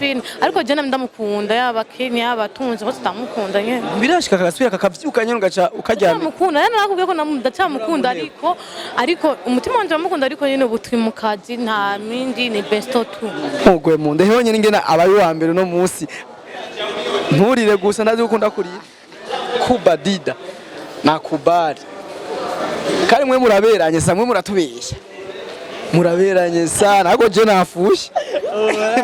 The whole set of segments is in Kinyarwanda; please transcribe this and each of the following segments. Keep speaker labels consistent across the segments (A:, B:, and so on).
A: ariko je ndamukunda yaba Kenya yabatunze bose tamukunda nyene
B: birashika kagasubira kakavyuka nyene ugaca ukajyana
A: mukunda yana nakubwiye ko ndacamukunda ariko umutima wanje wamukunda ariko nyene ubutwi mu kazi nta mindi ni besto tu
B: ntugwe mu nde heho nyene ngena abayi wa mbere no munsi nturire gusa ndazi gukunda kurira kubadida na kubari kari mwe muraberanye samwe muratubeshya muraberanye sana ako je nafushe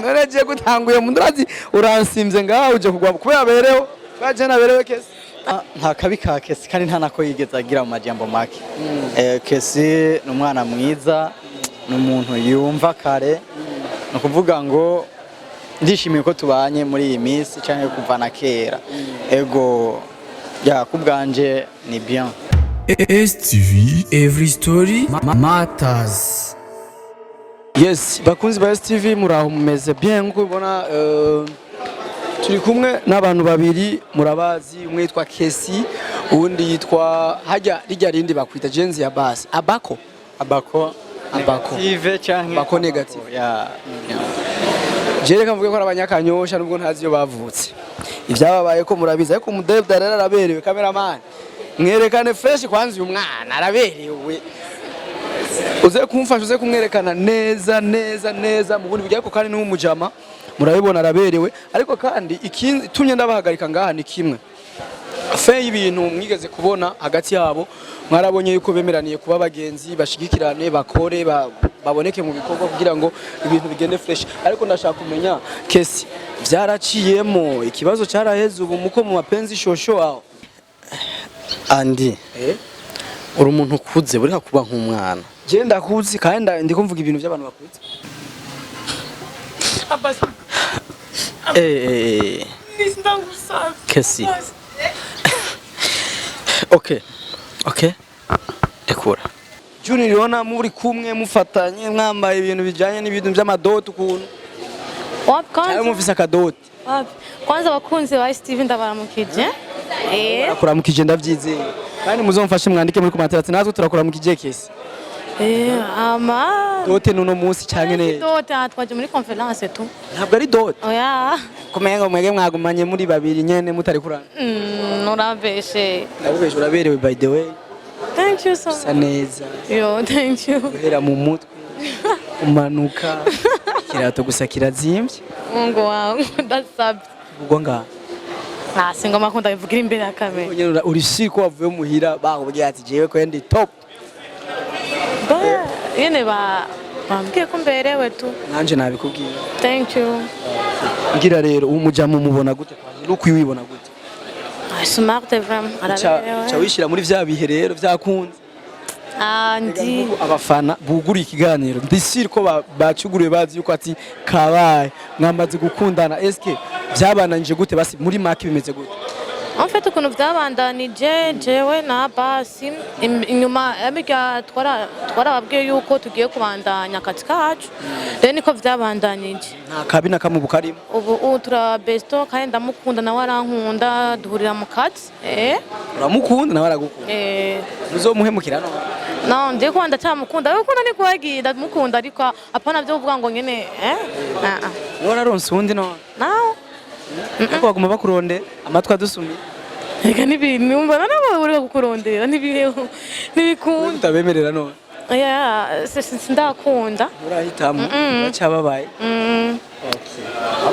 B: none je gutanguye mu ndazi uransimvye ngaho uje kugwa kubera bereho baje naberewe Kessy
C: nta kabi ka Kessy kandi nta nako yigeze agira mu majambo make Kessy n'umwana mwiza n'umuntu yumva kare no kuvuga ngo ndishimiye ko tubanye muri iyi minsi cyane kuva na kera ego ya kubganje ni bien
D: STV every story matters.
B: Yes, bakunzi ba STV muraho mumeze bien nkuko ubona turi kumwe n'abantu babiri murabazi umwe yitwa Kessy uwundi yitwa hajya rijya rindi bakwita Genzi ya ABASI abako
C: negative cyangwa
B: bako negative
C: ya
B: jere kamvuge ko abanyakanyosha nubwo ntazi yo bavutse ibyababaye ko murabiza ariko umudevda rero araberewe cameraman mwerekane fresh kwanza uyu mwana araberewe uze kumfasha uze kumwerekana neza mu bundi bujya ko kandi n'umujama murabibona araberewe ariko kandi ikindi tumye ndabahagarika ngaha ni kimwe fe y'ibintu mwigeze kubona hagati yabo mwarabonye yuko bemeraniye kuba bagenzi bashigikirane bakore baboneke mu bikorwa kugira ngo ibintu bigende fresh ariko ndashaka kumenya Kessy byaraciyemo ikibazo cyaraheze ubu muko mu mapenzi shosho aho
C: andi uri umuntu kuze buri hakuba nk'umwana
B: je ndakuzi kandi ndi kumvuga ibintu by'abantu bakuze
A: ABASI
C: Kessy okay dekura
B: Juni riona muri kumwe mufatanye mwambaye ibintu bijanye n'ibintu by'amadoto ukuntu mufise akadoti
A: kwanza bakunzi ba Steve ndabaramukije
B: akuramukije ndavyizeye kandi muzomfashe mwandike muri commentaire natwe turakuramukije Kessy
A: ama
B: dote nuno munsi cyane neza
A: dote twaje muri conference tu
B: ntabwo ari dote
A: oya
B: kumenga mwege mwagumanye muri babiri nyene mutari kurana
A: urabeshe
B: uraberewe by the way
A: thank you so much
B: saneza
A: yo thank you
B: guhera mu mutwe umanuka kirato gusa kirazimvye
A: ngo wangu ndasabye
B: ubwo ngaha
A: singo makunda bivugira imbere ya kamera
B: uri siko wavuye muhira bakubwiye ati jewe ko ndi top
A: yene bambwiye ko mberewe tu
B: nanje nabikubwiye
A: thank you
B: ngira rero umujama mubona gute kwanje nuko wibona gute
A: smart vraiment araberewe
B: cha wishira muri vya bihe rero vyakunze
A: andi
B: abafana bugura ikiganiro ndisiri ko bacuguriye bazi yuko ati kabaye mwamaze gukundana eske byabananje gute basi muri make bimeze gute
A: en fait ukuntu byabandanije jewe na ABASI inyuma yabiga twarababwiye yuko tugiye kubandanya akazi kacu rero niko byabandanije
B: nta kabi na kamwe bukarimo
A: ubu tura besto kandi ndamukunda nawe arankunda duhurira mu kazi
B: uramukunda nawe aragukunda muzomuhemukira
A: no ndiye ko ndacamukunda ariko nani kwagiye ndamukunda ariko apana byo kuvuga ngo nyene
B: wararonse undi no Eko baguma bakuronde amatwa dusumye
A: Ega nibintu mbona nabo uri kukurondera nibiheho nibikunda
B: utabemerera none
A: ya sindakunda
B: urahitamo bacababaye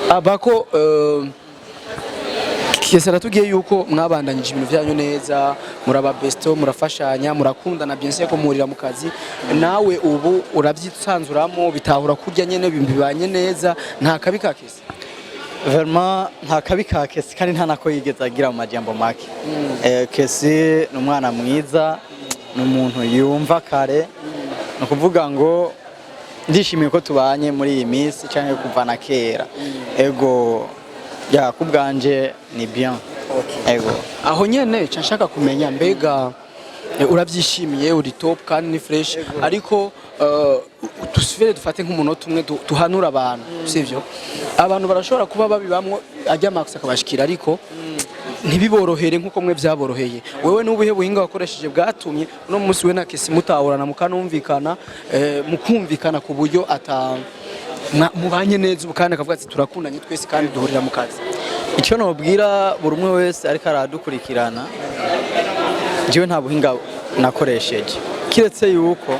B: abako Kessy aratugiye yuko mwabandanyije ibintu byanyu neza muraba besto murafashanya murakundana bien sûr ko murira mu kazi nawe ubu urabyitsanzuramo bitahura kurya nyene bibanye neza nta kabi ka Kessy
C: vraiment nta kabi ka Kessy kandi nta nako yigeze agira mu majambo make Kessy n'umwana mwiza n'umuntu yumva kare no kuvuga ngo ndishimiye ko tubanye muri iyi minsi cyane kuva na kera ego ya kubganje ni bien ego
B: aho nyene nshaka kumenya mbega urabyishimiye uri top kandi ni fresh ariko tusubire dufate nk'umunota umwe tuhanura abantu sivyo abantu barashobora kuba babibamwo ajya max akabashikira ariko ntibiborohere nkuko mwe byaboroheye wewe n'ubuhe buhinga wakoresheje bwatumye no munsi we na Kessy mutahorana mukanumvikana mukumvikana ku buryo mubanye neza ubu kandi akavuga ati turakundanye twese kandi duhurira mu kazi.
C: icyo nobwira buri umwe wese ariko aradukurikirana, jewe nta buhinga nakoresheje kiretse yuko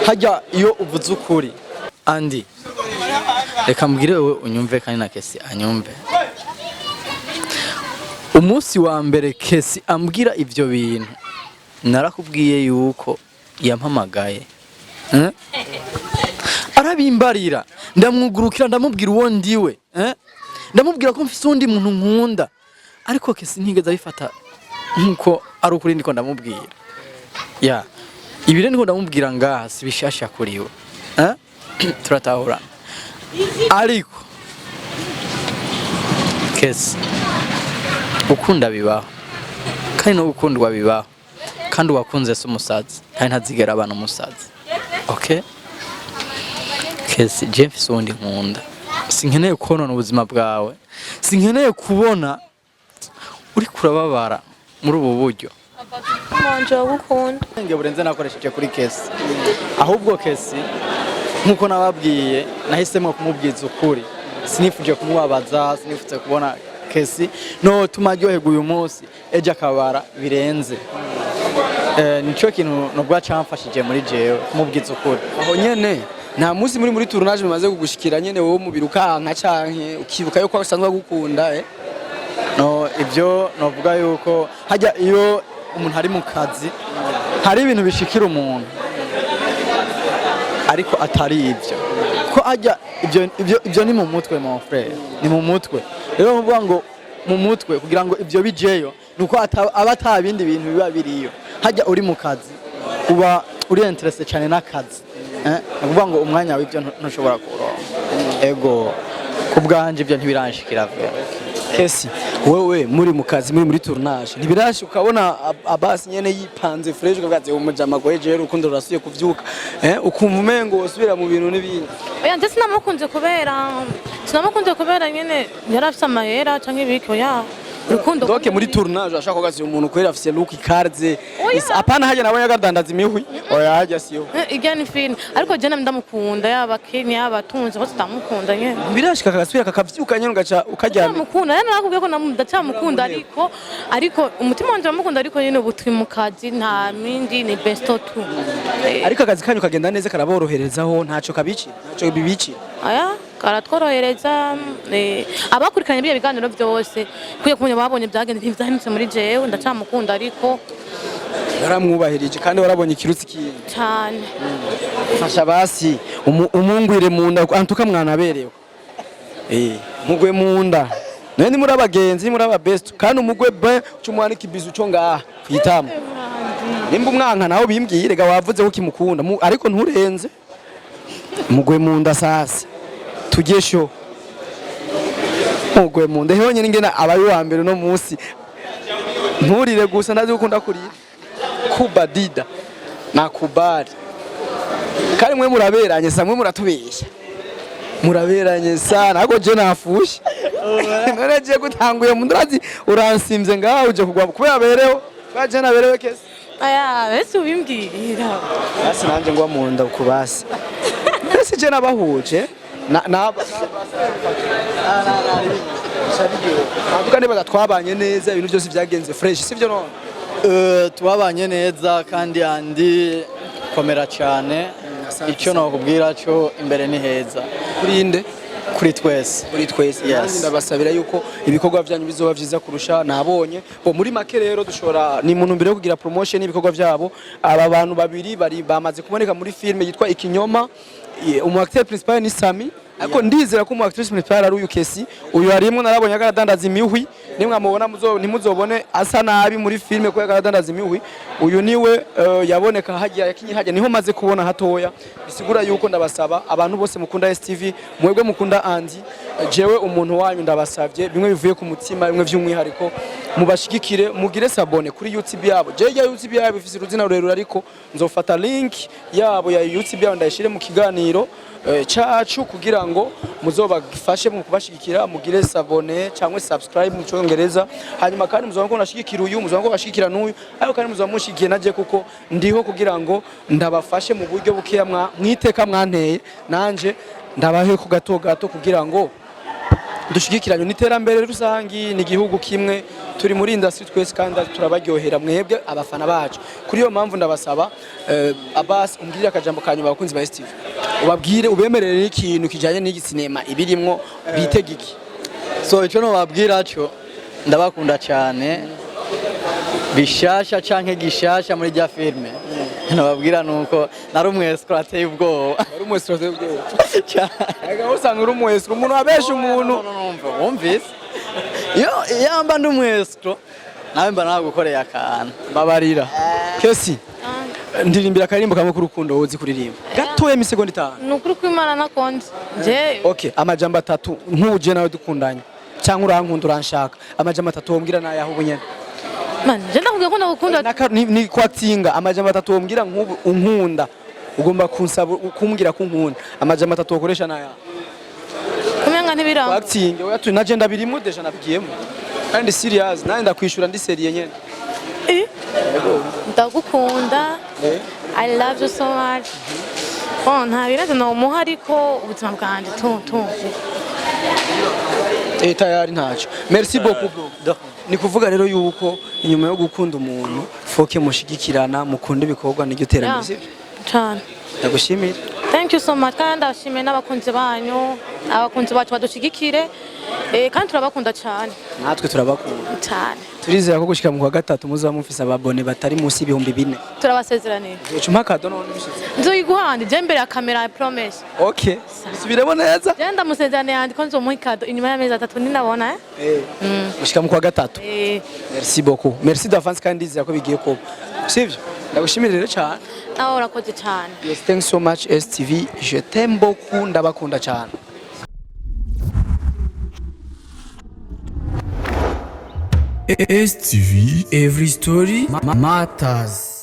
C: hajya iyo uvuze ukuri. Andi reka mbwire wewe unyumve kandi na Kesi anyumve. Umunsi wa mbere Kesi ambwira ivyo bintu narakubwiye yuko yampamagaye, arabimbarira ndamwugurukira ndamubwira uwo ndiwe, ndamubwira ko mfise undi muntu nkunda, ariko Kesi ntigeze abifata nkuko ari ukuri ndiko ndamubwira. Ya ibire ndiko ndamubwira ngaha si bishasha kuriwe, turatahura. Ariko Kesi ukunda bibaho kandi no gukundwa bibaho, kandi wakunze se umusazi kandi ntazigera abana umusazi. Okay Kesi, je mfise undi nkunda, sinkeneye konona ubuzima bwawe, sinkeneye kubona uri kurababara muri ubu buryo.
A: Manje wagukunda
C: Nge burenze nakoresheje kuri Kesi, ahubwo Kesi nkuko nababwiye nahisemo kumubwiza ukuri, sinifuje kumubabaza, sinifuje kubona Kesi no tumaryoherwa uyu munsi ejo akabara birenze. Nico kintu nubwo cyamfashije muri jewe kumubwiza ukuri.
B: Aho nyene nta munsi muri tournage bimaze kugushikira nyene wowe umubiri ukanka canke ukibuka yuko asanzwe gukunda
C: No, ibyo novuga yuko hajya iyo umuntu ari mu kazi hari ibintu bishikira umuntu ariko atari ibyo, ko hajya ibyo ni mu mutwe mon frère, ni mu mutwe. Rero mvuga ngo mu mutwe kugira ngo ibyo bijeyo nuko aba atabindi bintu biba biriyo. Hajya uri mu kazi uba uri interested cyane n'akazi, kuvuga ngo umwanya w'ibyo ntushobora kuronka. Ego kubwanje ibyo ntibiranshikira vya
B: Kesi. Wewe muri mu kazi muri tournage ntibirashi ukabona ABASI nyene yipanze fresh ukavuga ati umujama goje urukundo rurasuye kuvyuka, ukumva umengo usubira mu bintu n'ibindi.
A: oya ndetse sinamukunze kubera nyene yarafise amahera canke ibiki. Oya urukundo
B: Donc muri tournage ashaka kugaza umuntu kwera afise look ikarze, apana haje nabonye agadandaza imihwi. Oya haje siyo
A: igani film, ariko je ndamukunda, yaba Kenya yaba tunze bose ndamukunda nyene.
B: birashika kagasubira kakavyuka nyene ugaca ukajyana.
A: Ndamukunda rero nakubwiye ko ndacamukunda, ariko umutima wanje ndamukunda, ariko nyene ubu turi mu kazi nta mindi ni best of two.
B: Ariko akazi kanyu kagenda neza karaboroherezaho ntaco kabici ntaco bibici.
A: Aya karatworohereza, abakurikiranye bya biganiro byose kuye kumenya babonye byagenze ntivyahindutse muri jewe, ndacamukunda ariko
B: yaramwubahirije kandi warabonye ikirutsi kintu
A: cyane.
B: fasha basi umungwire munda antuka mwanaberewe, mugwe munda nani muri abagenzi muri aba best kandi umugwe be cyumwana kibizu cyo ngaha kwitama nimba umwanka naho bimbwire ga wavuze ko kimukunda ariko nturenze mugwe munda sasa tugesho mugwe munda honyine ningena abayi wa mbere no munsi nturire gusa ndazi gukunda kurira kubadida na kubari kandi mwe muraberanye samwe muratubeshya muraberanye sana ako je nafushe none je gutanguye mundrazi uransimvye ngaho uje kugwa kubera bereho baje naberewe Kesi.
A: Aya bese ubimbwirira
B: basi nanje ngwa mu nda kubasi bese je nabahuje kandi bagatwabanye neza ibintu byose byagenze fresh sivyo none
C: twabanye neza kandi andi komera cyane. Icyo nakubwira cyo imbere ni heza
B: kurinde
C: kuri twese
B: yes. Ndabasabira yuko ibikorwa byanyu bizoba byiza kurusha nabonye bo muri make. Rero dushora ni muntu mbere yo kugira promotion ibikorwa byabo. Aba bantu babiri bari bamaze kuboneka muri filme yitwa Ikinyoma. Umu acteur principal ni Sami, ariko ndizera ko umu actrice principal ari uyu Kessy. Uyu harimo narabonye agadandaza imihwi, nimwe amubona ntimuzobone asa nabi muri filme ko agadandaza imihwi. Uyu niwe yaboneka hajya yakinyi hajya niho maze kubona hatoya. Bisigura yuko ndabasaba abantu bose mukunda STV, mwebwe mukunda Andi, jewe umuntu wanyu ndabasavye bimwe bivuye ku mutima, bimwe by'umwihariko mubashigikire, mugire sabone kuri YouTube yabo. Je ya YouTube yabo ifise uruzina rurerure, ariko nzofata link yabo ya YouTube yabo ndayishire mu kiganiro cacu kugira ngo muzobafashe mu kubashigikira, mugire sabone cyangwa subscribe mu cyongereza. Hanyuma kandi muzobona ko nashigikira uyu, muzobona ko bashigikira n'uyu, ariko kandi muzobona mushigikiye naje kuko ndiho kugira ngo ndabafashe mu buryo bukeya mwiteka mwanteye nanje ndabahe ku gato gato kugira ngo dushigikiranye n'iterambere rusangi n'igihugu kimwe turi muri industry twese kandi turabaryohera mwebwe abafana bacu kuri iyo mpamvu ndabasaba Abasi umbwire akajambo kanyuma abakunzi ba STV ubabwire ubemerere n'ikintu kijanye n'igi sinema ibirimwo bitegiki
C: so ico no babwira cyo ndabakunda cyane bishasha canke gishasha muri rya filme nababwira nuko nari umwescro ateye ubwoba
B: ari umwescro ateye ubwoba aga usanga uri umwescro umuntu abesha umuntu
C: wumvise yo yamba ndi umwescro nawe mba nagukoreye akantu
B: babarira Kessy ndirimbira karimbo kamwe k'urukundo wozi kuririmba gatoye imisegonda 5
A: nukuri kwimana nakonje je
B: okay amajambo 3 nkuje nawe dukundanye cyangwa urankunda uranshaka amajambo 3 wombwira naye aho ubunyene
A: man je ndakubwiye ko ndagukunda
B: ni kwatsinga amajambo 3 wombwira nk'ubu unkunda ugomba kunsaba kumbwira ko unkunda amajambo 3 wokoresha naye
A: kumenga ntibiranga
B: kwatsinga oya tu nagenda birimo deja nabigiyemo kandi serious nanje ndakwishura ndi seriye nyene
A: ndagukunda I love you so much nta birenze no muha ariko ubuzima bwanjye tu
B: tayari ntacyo merci beaucoup bro ni kuvuga rero yuko inyuma yo gukunda umuntu foke mushigikirana mukunda ibikorwa n'iryo terambere
A: cyane
B: ndagushimira
A: thank you so much kandi ndashimiye n'abakunzi banyu abakunzi bacu badushigikire kandi turabakunda cyane
B: natwe turabakunda
A: cyane
B: turizera ko gushika mu kwa gatatu muzaba mufise ababone batari munsi y'ibihumbi 4
A: turabasezeraniye
B: ucuma kado none bishitse
A: nzoyiguhanda je mbere ya kamera I promise
B: okay bisubiremo neza
A: je ndamusezeraniye yandi ko nzomuha kado inyuma y'amezi 3 ninabona
B: gushika mu kwa gatatu merci beaucoup merci d'avance kandi ndizera ko bigiye ko sivyo ndagushimira cyane
A: nawe urakoze cyane
B: yes thanks so much STV je t'aime beaucoup ndabakunda cyane
D: STV, every story matters.